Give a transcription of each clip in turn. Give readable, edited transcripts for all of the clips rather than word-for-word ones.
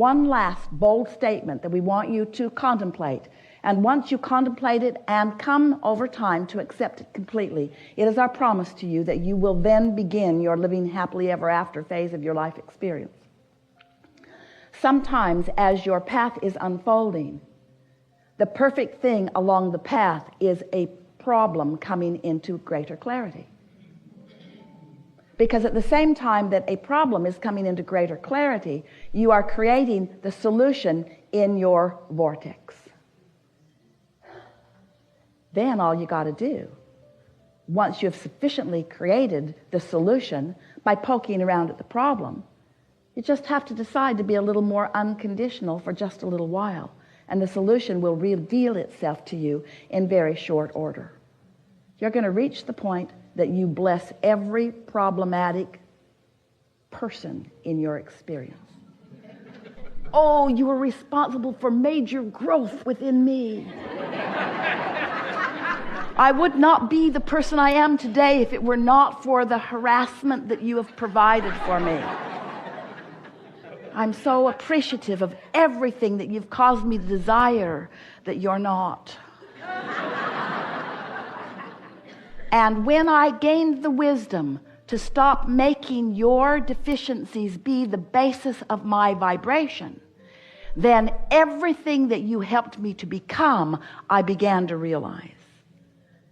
one last bold statement that we want you to contemplate. And once you contemplate it and come over time to accept it completely, it is our promise to you that you will then begin your living happily ever after phase of your life experience. Sometimes as your path is unfolding, the perfect thing along the path is a problem coming into greater clarity. Because at the same time that a problem is coming into greater clarity, you are creating the solution in your vortex. Then all you got to do, once you have sufficiently created the solution by poking around at the problem, you just have to decide to be a little more unconditional for just a little while, and the solution will reveal itself to you in very short order. You're going to reach the point that you bless every problematic person in your experience. Oh, you are responsible for major growth within me. I would not be the person I am today if it were not for the harassment that you have provided for me. I'm so appreciative of everything that you've caused me to desire that you're not. And when I gained the wisdom to stop making your deficiencies be the basis of my vibration, then everything that you helped me to become, I began to realize.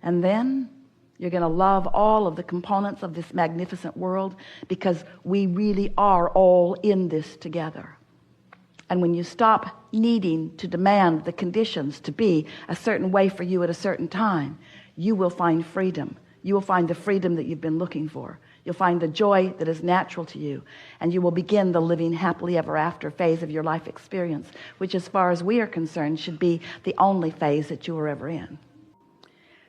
And then you're going to love all of the components of this magnificent world, because we really are all in this together. And when you stop needing to demand the conditions to be a certain way for you at a certain time, you will find freedom. You will find the freedom that you've been looking for. You'll find the joy that is natural to you, and you will begin the living happily ever after phase of your life experience, which, as far as we are concerned, should be the only phase that you are ever in.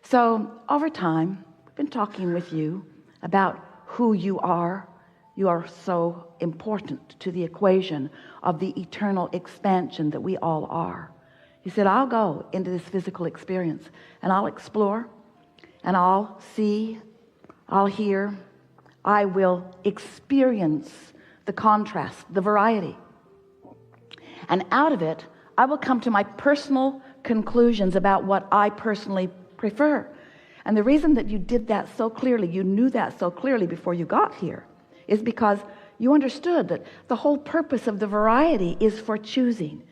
So over time, we've been talking with you about who you are. You are so important to the equation of the eternal expansion that we all are. You said, I'll go into this physical experience and I'll explore and I'll see, I'll hear, I will experience the contrast, the variety. And out of it, I will come to my personal conclusions about what I personally prefer. And the reason that you did that so clearly, you knew that so clearly before you got here, is because you understood that the whole purpose of the variety is for choosing.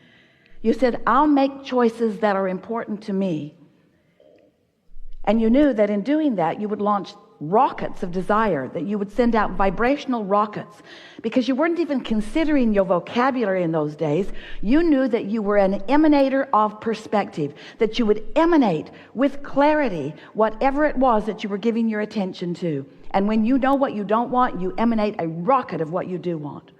You said, I'll make choices that are important to me. And you knew that in doing that, you would launch rockets of desire, that you would send out vibrational rockets, because you weren't even considering your vocabulary in those days. You knew that you were an emanator of perspective, that you would emanate with clarity whatever it was that you were giving your attention to. And when you know what you don't want, you emanate a rocket of what you do want.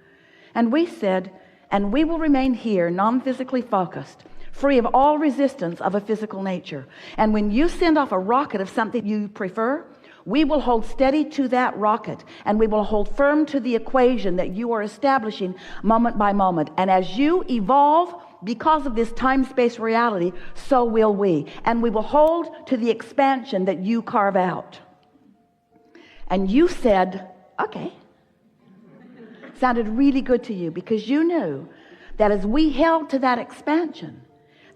And we said, and we will remain here non-physically focused, free of all resistance of a physical nature. And when you send off a rocket of something you prefer, we will hold steady to that rocket, and we will hold firm to the equation that you are establishing moment by moment. And as you evolve because of this time-space reality, so will we. And we will hold to the expansion that you carve out. And you said, okay. Sounded really good to you, because you knew that as we held to that expansion,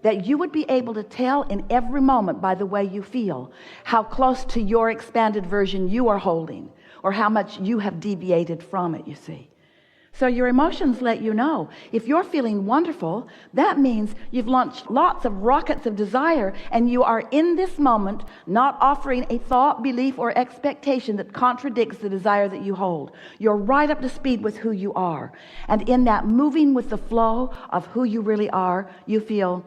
that you would be able to tell in every moment by the way you feel how close to your expanded version you are holding, or how much you have deviated from it, you see. So your emotions let you know. If you're feeling wonderful, that means you've launched lots of rockets of desire, and you are in this moment not offering a thought, belief, or expectation that contradicts the desire that you hold. You're right up to speed with who you are. And in that moving with the flow of who you really are, you feel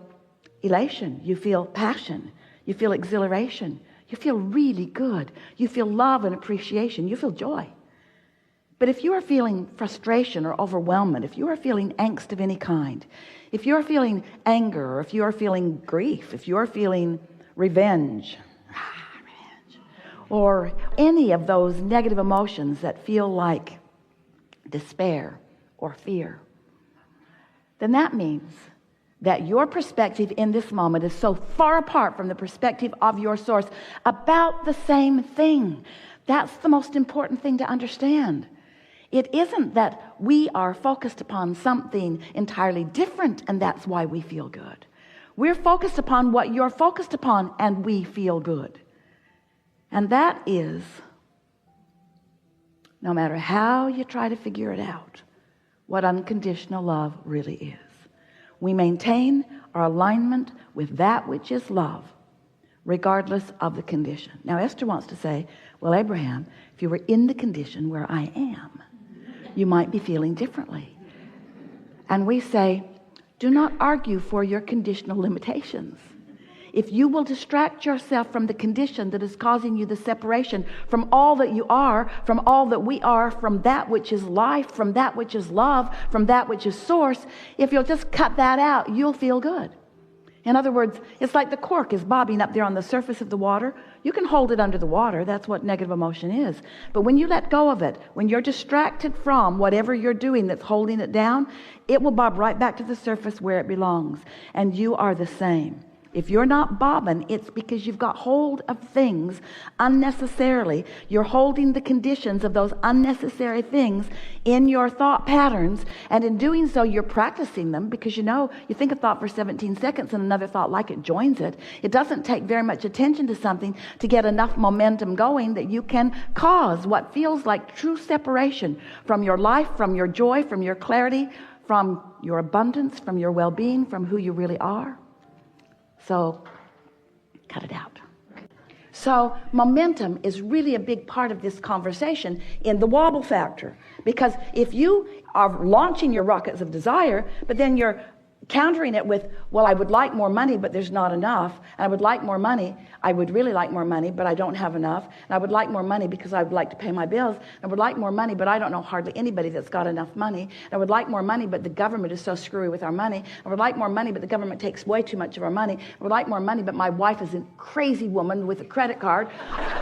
elation, you feel passion, you feel exhilaration, you feel really good, you feel love and appreciation, you feel joy. But if you are feeling frustration or overwhelmment, if you are feeling angst of any kind, if you're feeling anger, or if you are feeling grief, if you are feeling revenge, or any of those negative emotions that feel like despair or fear, then that means that your perspective in this moment is so far apart from the perspective of your source about the same thing. That's the most important thing to understand. It isn't that we are focused upon something entirely different and that's why we feel good. We're focused upon what you're focused upon and we feel good. And that is, no matter how you try to figure it out, what unconditional love really is. We maintain our alignment with that which is love, regardless of the condition. Now Esther wants to say, well, Abraham, if you were in the condition where I am, you might be feeling differently. And we say, do not argue for your conditional limitations. If you will distract yourself from the condition that is causing you the separation from all that you are, from all that we are, from that which is life, from that which is love, from that which is source, if you'll just cut that out, you'll feel good. In other words, it's like the cork is bobbing up there on the surface of the water. You can hold it under the water. That's what negative emotion is. But when you let go of it, when you're distracted from whatever you're doing that's holding it down, it will bob right back to the surface where it belongs. And you are the same. If you're not bobbing, it's because you've got hold of things unnecessarily. You're holding the conditions of those unnecessary things in your thought patterns. And in doing so, you're practicing them because you think a thought for 17 seconds and another thought like it joins it. It doesn't take very much attention to something to get enough momentum going that you can cause what feels like true separation from your life, from your joy, from your clarity, from your abundance, from your well-being, from who you really are. So, cut it out. So, momentum is really a big part of this conversation in the wobble factor. Because if you are launching your rockets of desire, but then you're countering it with, well, I would like more money, but there's not enough. And I would like more money. I would really like more money, but I don't have enough. And I would like more money because I would like to pay my bills. I would like more money, but I don't know hardly anybody that's got enough money. And I would like more money, but the government is so screwy with our money. I would like more money, but the government takes way too much of our money. I would like more money, but my wife is a crazy woman with a credit card.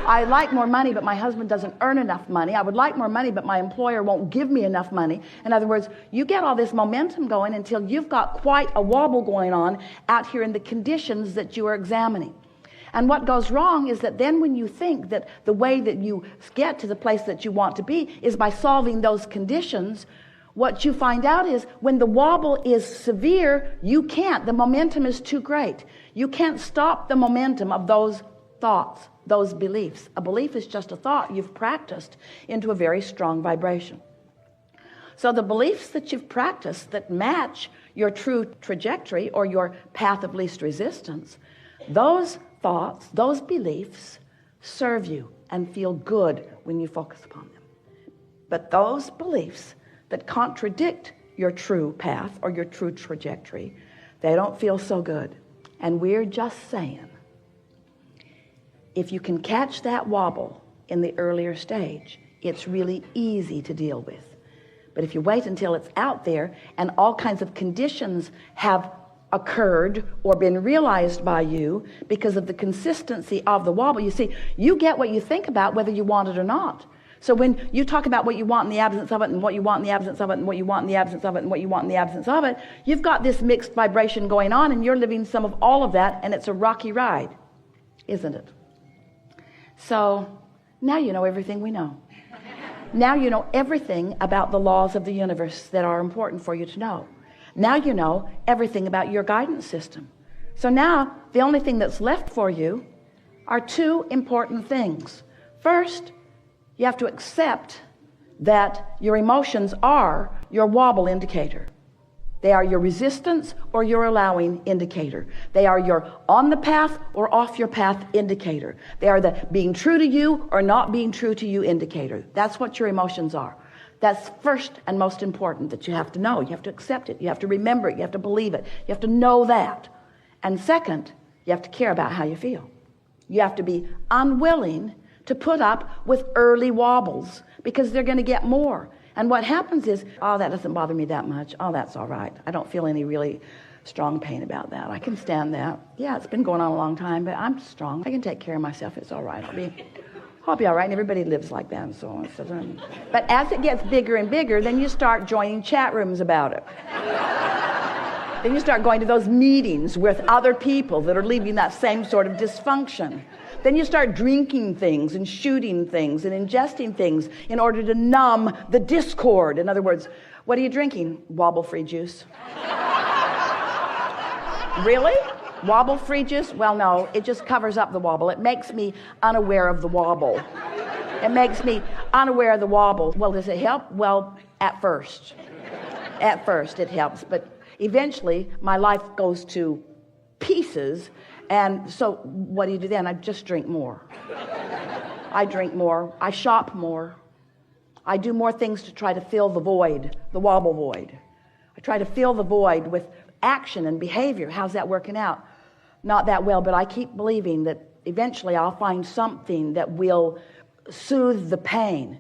I like more money, but my husband doesn't earn enough money. I would like more money, but my employer won't give me enough money. In other words, you get all this momentum going until you've got quite a wobble going on out here in the conditions that you are examining. And what goes wrong is that then when you think that the way that you get to the place that you want to be is by solving those conditions, what you find out is when the wobble is severe, you can't. The momentum is too great. You can't stop the momentum of those thoughts, those beliefs. A belief is just a thought you've practiced into a very strong vibration. So the beliefs that you've practiced that match your true trajectory or your path of least resistance, those thoughts, those beliefs serve you and feel good when you focus upon them. But those beliefs that contradict your true path or your true trajectory, they don't feel so good. And we're just saying, if you can catch that wobble in the earlier stage, it's really easy to deal with. But if you wait until it's out there and all kinds of conditions have occurred or been realized by you because of the consistency of the wobble, you see, you get what you think about whether you want it or not. So when you talk about what you want in the absence of it and what you want in the absence of it and what you want in the absence of it and what you want in the absence of it, you've got this mixed vibration going on and you're living some of all of that, and it's a rocky ride, isn't it? So now you know everything we know. Now you know everything about the laws of the universe that are important for you to know. Now you know everything about your guidance system. So now the only thing that's left for you are two important things. First, you have to accept that your emotions are your wobble indicator. They are your resistance or your allowing indicator. They are your on the path or off your path indicator. They are the being true to you or not being true to you indicator. That's what your emotions are. That's first and most important that you have to know. You have to accept it. You have to remember it. You have to believe it. You have to know that. And second, you have to care about how you feel. You have to be unwilling to put up with early wobbles because they're going to get more. And what happens is, oh, that doesn't bother me that much. Oh, that's all right. I don't feel any really strong pain about that. I can stand that. Yeah, it's been going on a long time, but I'm strong. I can take care of myself. It's all right. I'll be all right. And everybody lives like that and so on. But as it gets bigger and bigger, then you start joining chat rooms about it. Then you start going to those meetings with other people that are leaving that same sort of dysfunction. Then you start drinking things and shooting things and ingesting things in order to numb the discord. In other words, what are you drinking? Wobble-free juice. Really? Wobble-free juice? Well, no, it just covers up the wobble. It makes me unaware of the wobble. It makes me unaware of the wobble. Well, does it help? Well, at first. At first it helps, but eventually my life goes to pieces, and so what do you do then? I just drink more. I drink more. I shop more. I do more things to try to fill the void, the wobble void. I try to fill the void with action and behavior. How's that working out? Not that well, but I keep believing that eventually I'll find something that will soothe the pain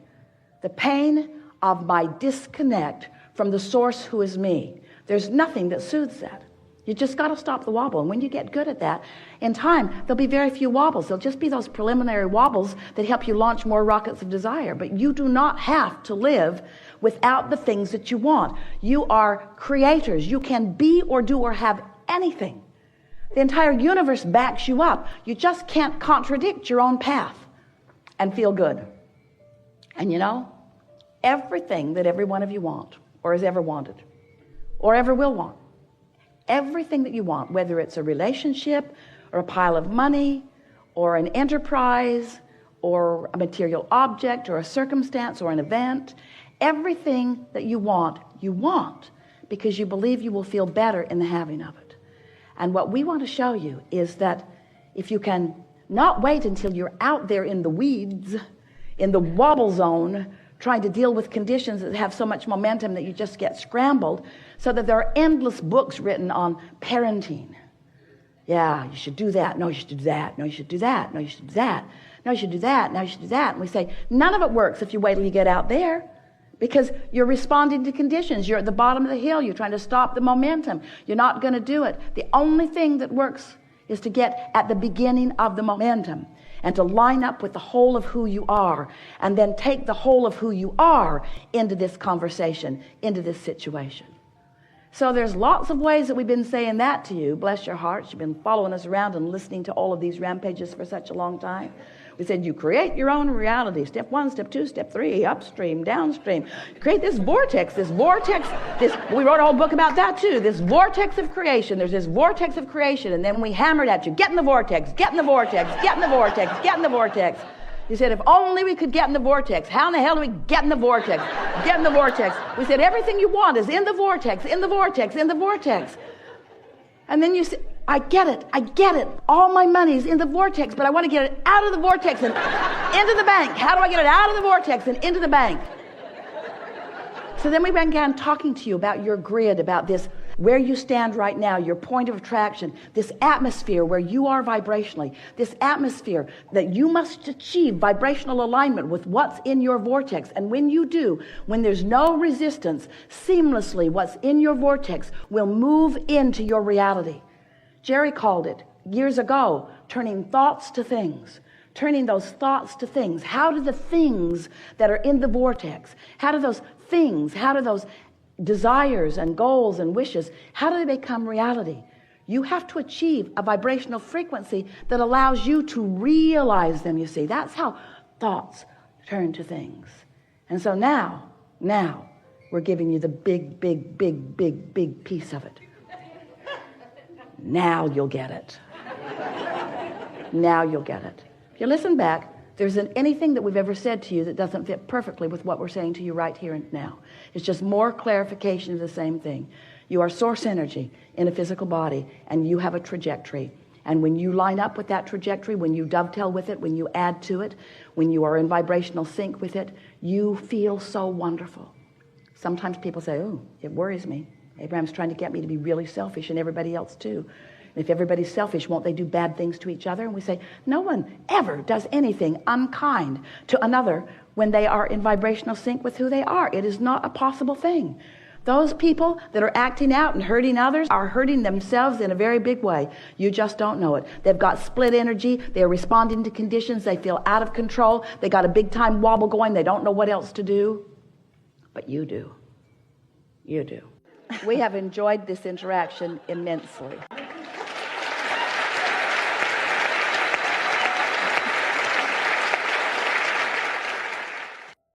of my disconnect from the source who is me. There's nothing that soothes that. You just got to stop the wobble. And when you get good at that, in time, there'll be very few wobbles. There'll just be those preliminary wobbles that help you launch more rockets of desire. But you do not have to live without the things that you want. You are creators. You can be or do or have anything. The entire universe backs you up. You just can't contradict your own path and feel good. And you know, everything that every one of you want, or has ever wanted, or ever will want, everything that you want, whether it's a relationship or a pile of money or an enterprise or a material object or a circumstance or an event, everything that you want because you believe you will feel better in the having of it. And what we want to show you is that if you can not wait until you're out there in the weeds, in the wobble zone, trying to deal with conditions that have so much momentum that you just get scrambled, so that there are endless books written on parenting. Yeah, you should do that. No, you should do that. No, you should do that. No, you should do that. No, you should do that. No, you should do that. And we say, none of it works if you wait till you get out there, because you're responding to conditions. You're at the bottom of the hill. You're trying to stop the momentum. You're not going to do it. The only thing that works is to get at the beginning of the momentum and to line up with the whole of who you are, and then take the whole of who you are into this conversation, into this situation. So there's lots of ways that we've been saying that to you. Bless your hearts. You've been following us around and listening to all of these rampages for such a long time. We said you create your own reality. Step 1, step 2, step 3, upstream, downstream. You create this vortex. We wrote a whole book about that too. This vortex of creation. There's this vortex of creation, and then we hammered at you. Get in the vortex, get in the vortex, get in the vortex, get in the vortex. You said, if only we could get in the vortex. How in the hell do we get in the vortex? Get in the vortex. We said, everything you want is in the vortex, in the vortex, in the vortex. And then you said, I get it. All my money's in the vortex, but I want to get it out of the vortex and into the bank. How do I get it out of the vortex and into the bank? So then we began talking to you about your grid, about this, where you stand right now, your point of attraction, this atmosphere where you are vibrationally, this atmosphere that you must achieve vibrational alignment with what's in your vortex. And when you do, when there's no resistance, seamlessly what's in your vortex will move into your reality. Jerry called it years ago, turning thoughts to things. Turning those thoughts to things. How do the things that are in the vortex, how do those desires and goals and wishes, how do they become reality? You have to achieve a vibrational frequency that allows you to realize them, you see. That's how thoughts turn to things. And so now, we're giving you the big piece of it. Now you'll get it. Now you'll get it. If you listen back, there isn't anything that we've ever said to you that doesn't fit perfectly with what we're saying to you right here and now. It's just more clarification of the same thing. You are source energy in a physical body, and you have a trajectory. And when you line up with that trajectory, when you dovetail with it, when you add to it, when you are in vibrational sync with it, you feel so wonderful. Sometimes people say, oh, it worries me. Abraham's trying to get me to be really selfish, and everybody else too. If everybody's selfish, won't they do bad things to each other? And we say, no one ever does anything unkind to another when they are in vibrational sync with who they are. It is not a possible thing. Those people that are acting out and hurting others are hurting themselves in a very big way. You just don't know it. They've got split energy. They're responding to conditions. They feel out of control. They got a big time wobble going. They don't know what else to do. But you do. You do. We have enjoyed this interaction immensely.